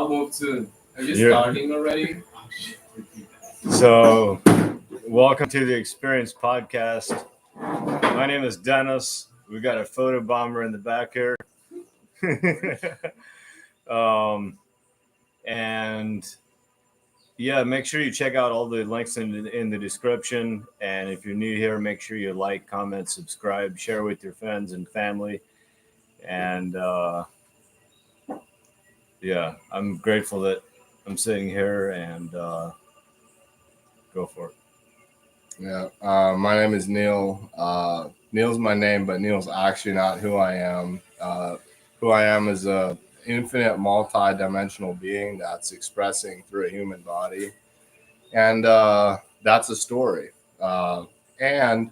move to. Are you Yeah. starting already? So, welcome to the Experience Podcast. My name is Dennis. We got a photo bomber in the back here. And yeah, make sure you check out all the links in the description. And if you're new here, make sure you like, comment, subscribe, share with your friends and family. And yeah, I'm grateful that I'm sitting here and go for it. Yeah, my name is Neil. Neil's my name, but Neil's actually not who I am. Who I am is a infinite, multi-dimensional being that's expressing through a human body, and that's a story. And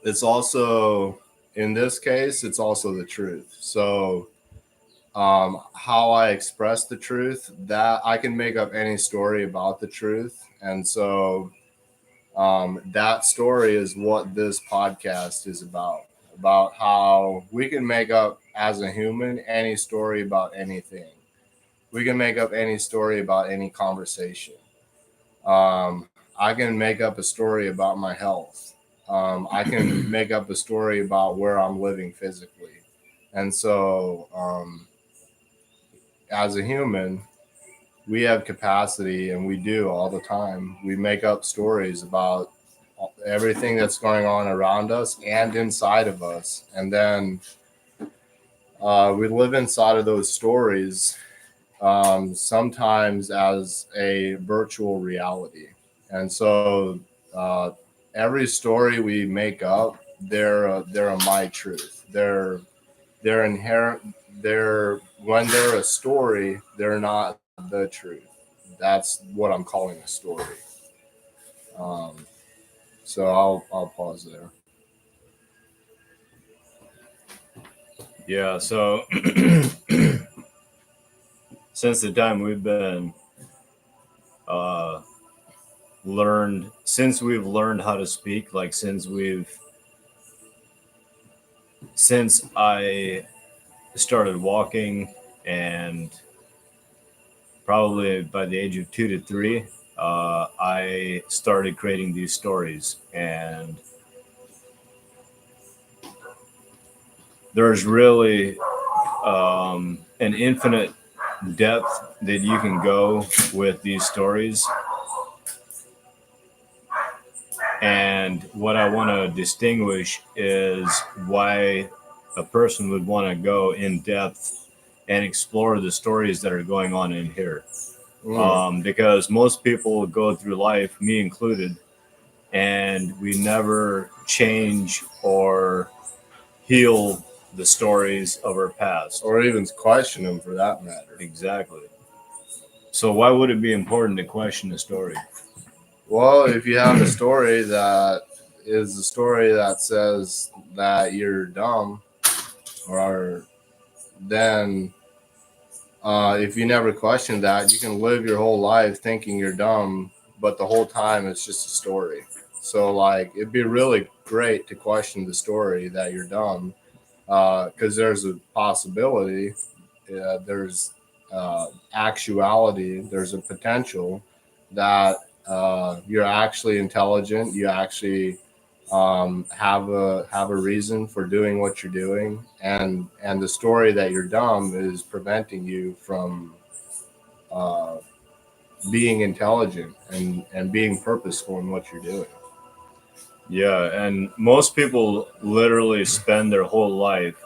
it's also, in this case, it's also the truth. So how I express the truth, that I can make up any story about the truth, and so that story is what this podcast is about how we can make up as a human any story about anything. We can make up any story about any conversation. I can make up a story about my health. I can make up a story about where I'm living physically. And so, as a human, we have capacity, and we do all the time. We make up stories about everything that's going on around us and inside of us. And then we live inside of those stories, sometimes as a virtual reality. And so every story we make up, they're a my truth. They're inherent. When they're a story, they're not the truth. That's what I'm calling a story. So I'll pause there. Yeah, so since the time we've been we've learned how to speak, like since I started walking, and probably by the age of 2 to 3, I started creating these stories, and there's really an infinite depth that you can go with these stories. And what I want to distinguish is why a person would want to go in depth and explore the stories that are going on in here. Because most people go through life, me included, and we never change or heal the stories of our past. Or even question them, for that matter. Exactly. So why would it be important to question a story? Well, if you have a story that is a story that says that you're dumb, or then if you never question that, you can live your whole life thinking you're dumb, but the whole time it's just a story. So, like, it'd be really great to question the story that you're dumb, because there's a possibility, there's actuality, there's a potential that you're actually intelligent. You actually have a reason for doing what you're doing, and the story that you're dumb is preventing you from being intelligent and being purposeful in what you're doing. Yeah, and most people literally spend their whole life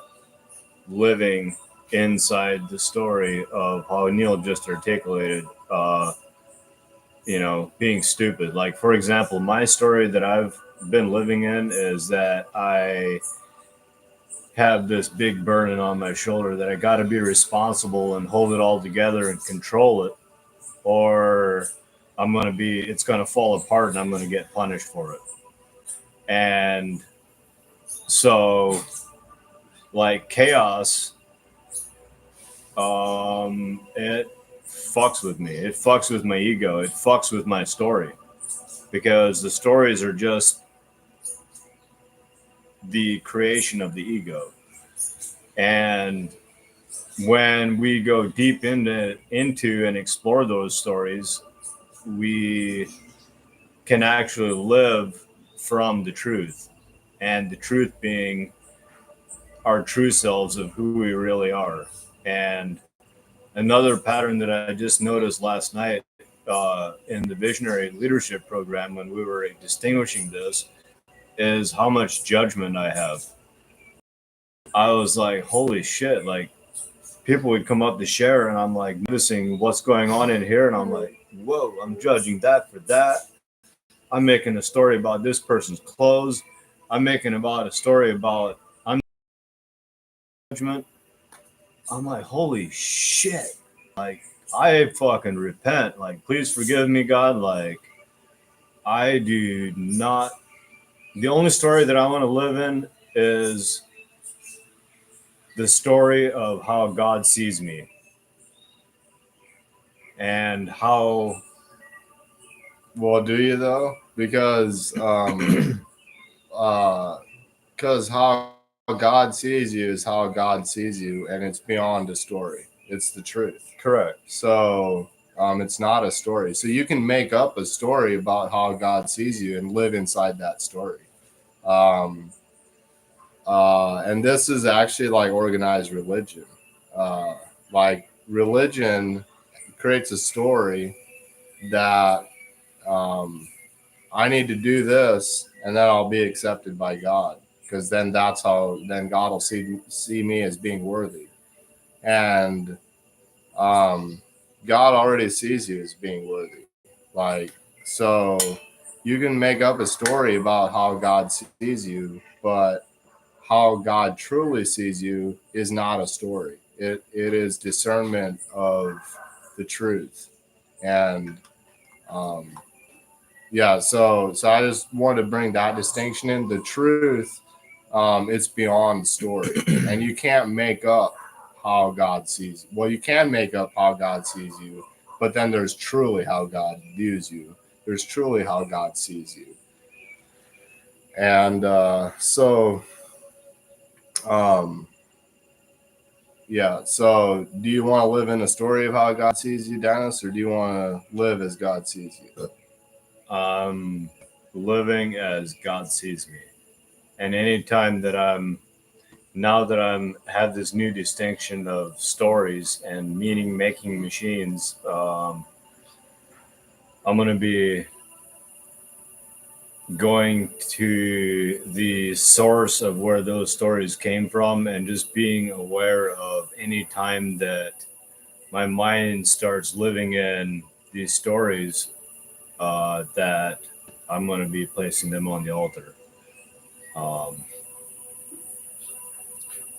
living inside the story of how Neil just articulated, being stupid. Like, for example, my story that I've been living in is that I have this big burden on my shoulder that I got to be responsible and hold it all together and control it, or it's going to fall apart and I'm going to get punished for it. And so, like, chaos, it fucks with me. It fucks with my ego. It fucks with my story, because the stories are just the creation of the ego. And when we go deep into and explore those stories, we can actually live from the truth, and the truth being our true selves of who we really are. And another pattern that I just noticed last night in the visionary leadership program when we were distinguishing this is how much judgment I have. I was like, holy shit, like people would come up to share and I'm like noticing what's going on in here and I'm like, whoa, I'm judging that for that. I'm making a story about this person's clothes. I'm making about a story about I'm judgment. I'm like, holy shit. Like I fucking repent. Like, please forgive me, God. Like I do not the only story that I want to live in is the story of how God sees me and how. Well, do you though? Because how God sees you is how God sees you, and it's beyond a story. It's the truth. Correct. So it's not a story. So you can make up a story about how God sees you and live inside that story. And this is actually like organized religion. Like religion creates a story that I need to do this and then I'll be accepted by God, because then God will see me as being worthy. And God already sees you as being worthy. Like, so you can make up a story about how God sees you, but how God truly sees you is not a story. It is discernment of the truth. And yeah, so I just wanted to bring that distinction in. The truth, it's beyond story, and you can't make up how God sees you. Well, you can make up how God sees you, but then there's truly how God views you. There's truly how God sees you. And um, yeah. So, do you want to live in a story of how God sees you, Dennis, or do you want to live as God sees you? Living as God sees me. And anytime that now that I'm have this new distinction of stories and meaning making machines, I'm going to be going to the source of where those stories came from and just being aware of any time that my mind starts living in these stories, that I'm going to be placing them on the altar.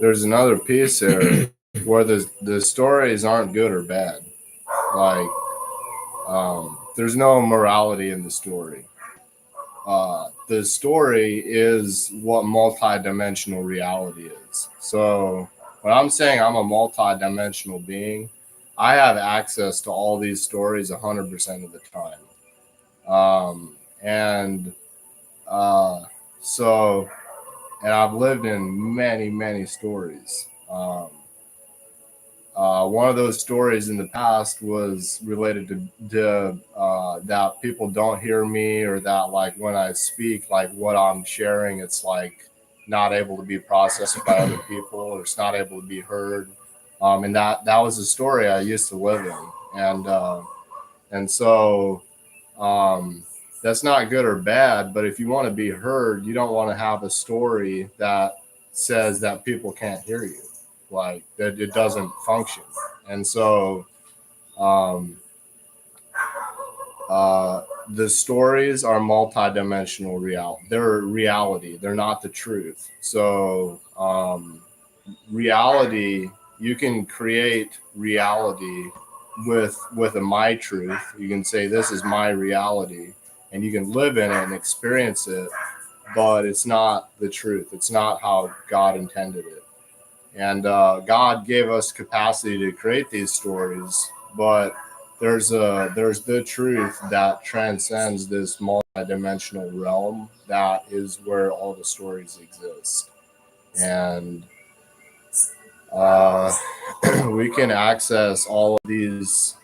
There's another piece there where the stories aren't good or bad. Like, there's no morality in the story. The story is what multidimensional reality is. So when I'm saying I'm a multidimensional being, I have access to all these stories 100% of the time. And so, and I've lived in many, many stories. One of those stories in the past was related to that people don't hear me, or that like when I speak, like what I'm sharing, it's like not able to be processed by other people, or it's not able to be heard. And that was a story I used to live in, and so that's not good or bad. But if you want to be heard, you don't want to have a story that says that people can't hear you, like that it doesn't function. And so the stories are multidimensional they're reality, they're not the truth. So reality, you can create reality with a my truth. You can say this is my reality, and you can live in it and experience it, but it's not the truth. It's not how God intended it. And God gave us capacity to create these stories, but there's the truth that transcends this multidimensional realm. That is where all the stories exist. And we can access all of these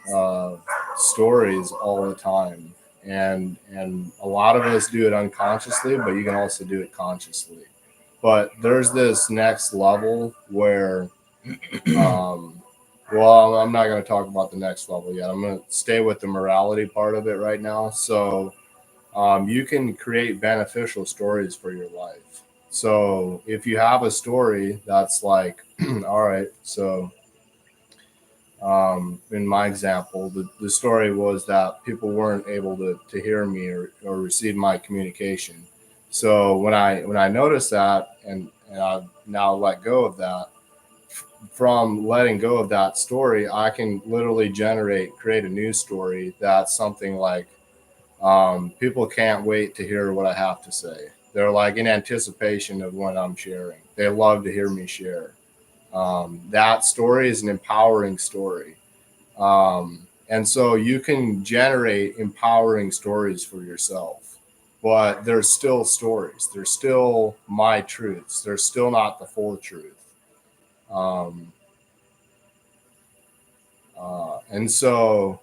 stories all the time, and a lot of us do it unconsciously, but you can also do it consciously. But there's this next level where well, I'm not going to talk about the next level yet. I'm going to stay with the morality part of it right now. So you can create beneficial stories for your life. So if you have a story that's like, all right, so in my example, the story was that people weren't able to hear me or receive my communication. So when I noticed that and I've now let go of that, from letting go of that story, I can literally create a new story that's something like, people can't wait to hear what I have to say. They're like in anticipation of when I'm sharing. They love to hear me share. That story is an empowering story. And so you can generate empowering stories for yourself, but they're still stories. They're still my truths. They're still not the full truth. And so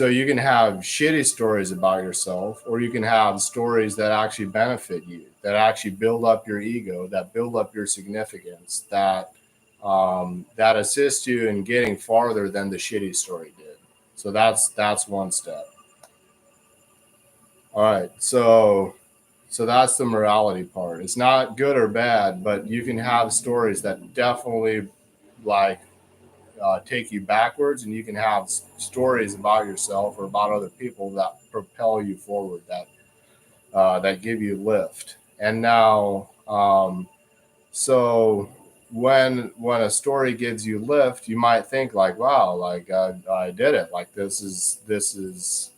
you can have shitty stories about yourself, or you can have stories that actually benefit you, that actually build up your ego, that build up your significance, that assist you in getting farther than the shitty story did. So that's one step. All right, so that's the morality part. It's not good or bad, but you can have stories that definitely like take you backwards, and you can have stories about yourself or about other people that propel you forward, that give you lift. And now, so when a story gives you lift, you might think like, wow, like I did it, like this is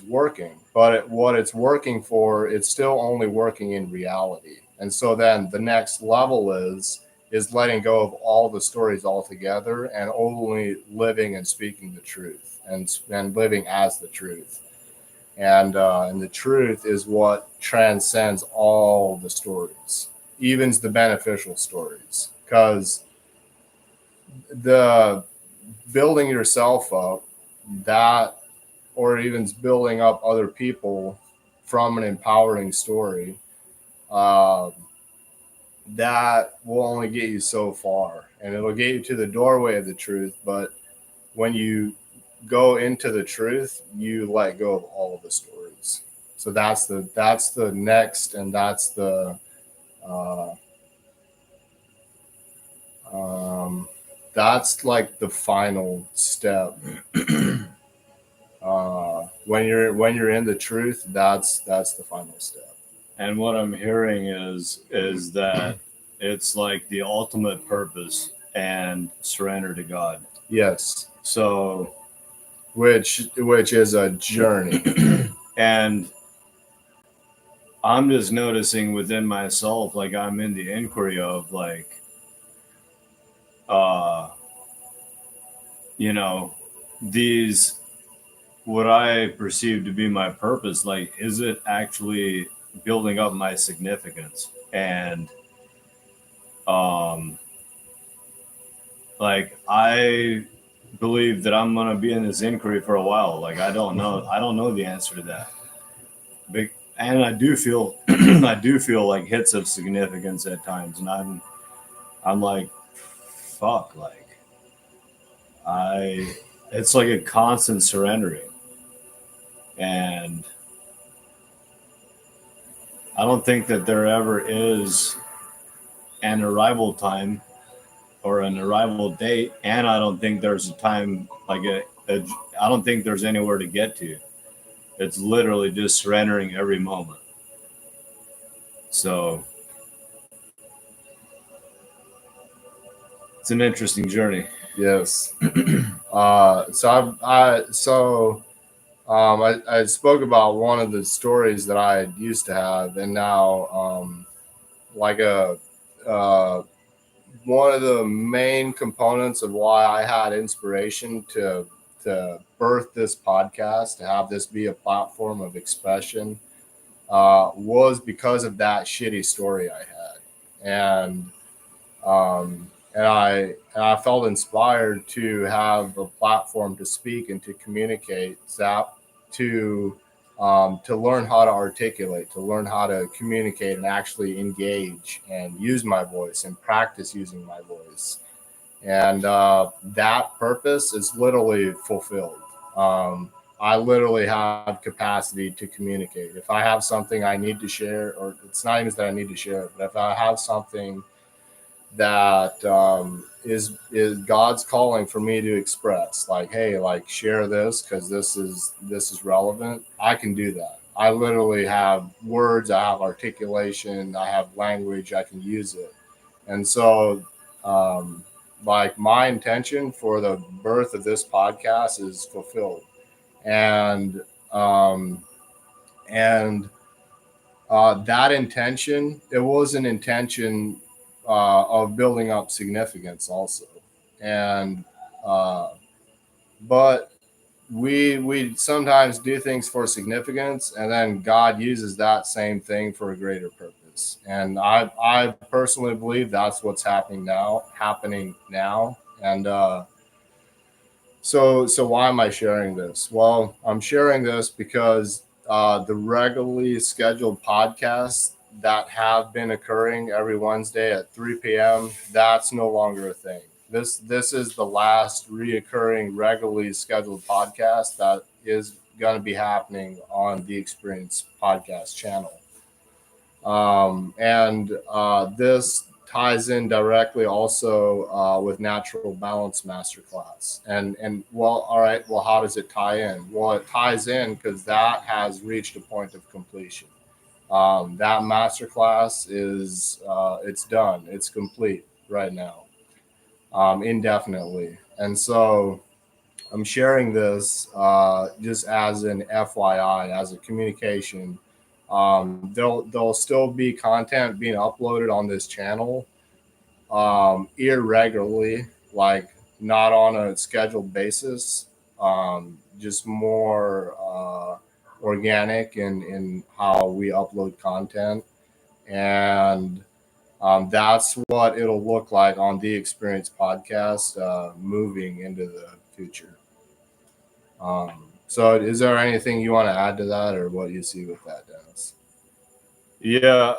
working. But what it's working for, it's still only working in reality. And so then the next level is letting go of all the stories altogether and only living and speaking the truth, and living as the truth. And the truth is what transcends all the stories, even the beneficial stories, because the building yourself up, that, or even building up other people from an empowering story, that will only get you so far, and it'll get you to the doorway of the truth. But when you go into the truth, you let go of all of the stories. So that's the next, and that's the that's like the final step. When you're in the truth, that's the final step. And what I'm hearing is that it's like the ultimate purpose and surrender to God. Yes. So, which is a journey. And I'm just noticing within myself, like I'm in the inquiry of like, these, what I perceive to be my purpose, like, is it actually building up my significance? And like I believe that I'm gonna be in this inquiry for a while. Like I don't know the answer to that. And I do feel I do feel like hits of significance at times, and I'm like, fuck, like it's like a constant surrendering. And I don't think that there ever is an arrival time or an arrival date, and I don't think there's a time like I don't think there's anywhere to get to. It's literally just surrendering every moment. So it's an interesting journey. Yes. I spoke about one of the stories that I used to have, and now like one of the main components of why I had inspiration to birth this podcast, to have this be a platform of expression, was because of that shitty story I had. I felt inspired to have a platform to speak and to communicate, to learn how to articulate, to learn how to communicate and actually engage and use my voice and practice using my voice. And that purpose is literally fulfilled. I literally have capacity to communicate. If I have something I need to share, or it's not even that I need to share, but if I have something that is God's calling for me to express, like, hey, like share this because this is relevant, I can do that. I literally have words, I have articulation, I have language, I can use it. And so like my intention for the birth of this podcast is fulfilled. And um and that intention, it was an intention of building up significance also. And but we sometimes do things for significance, and then God uses that same thing for a greater purpose. And I personally believe that's what's happening now. And so why am I sharing this? Well, I'm sharing this because the regularly scheduled podcasts that have been occurring every Wednesday at 3 p.m., that's no longer a thing. This is the last reoccurring regularly scheduled podcast that is going to be happening on the Experience podcast channel. And this ties in directly also with Natural Balance Masterclass. And well, all right, well, how does it tie in? Well, it ties in because that has reached a point of completion. That masterclass is it's done. It's complete right now, indefinitely. And so I'm sharing this just as an FYI, as a communication. There'll still be content being uploaded on this channel irregularly, like not on a scheduled basis, just more organic in how we upload content. And that's what it'll look like on the Experience podcast moving into the future. So is there anything you want to add to that, or what you see with that, Dennis? Yeah,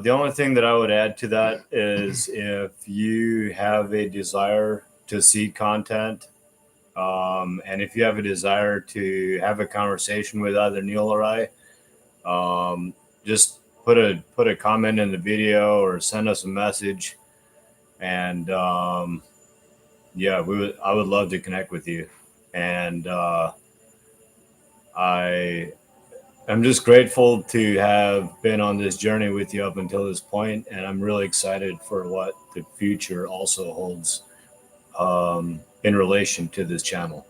the only thing that I would add to that is if you have a desire to see content, and if you have a desire to have a conversation with either Neil or I, just put a comment in the video or send us a message, and yeah, I would love to connect with you, and I'm just grateful to have been on this journey with you up until this point, and I'm really excited for what the future also holds in relation to this channel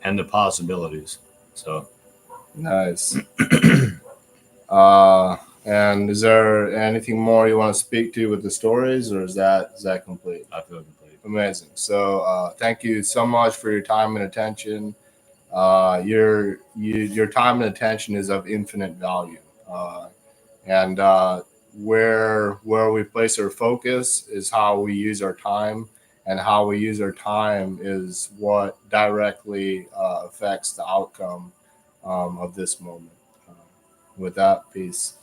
and the possibilities. So Nice. And is there anything more you want to speak to with the stories, or is that complete? I feel complete. Amazing. So thank you so much for your time and attention. Your time and attention is of infinite value, and where we place our focus is how we use our time, and how we use our time is what directly affects the outcome of this moment. With that, peace.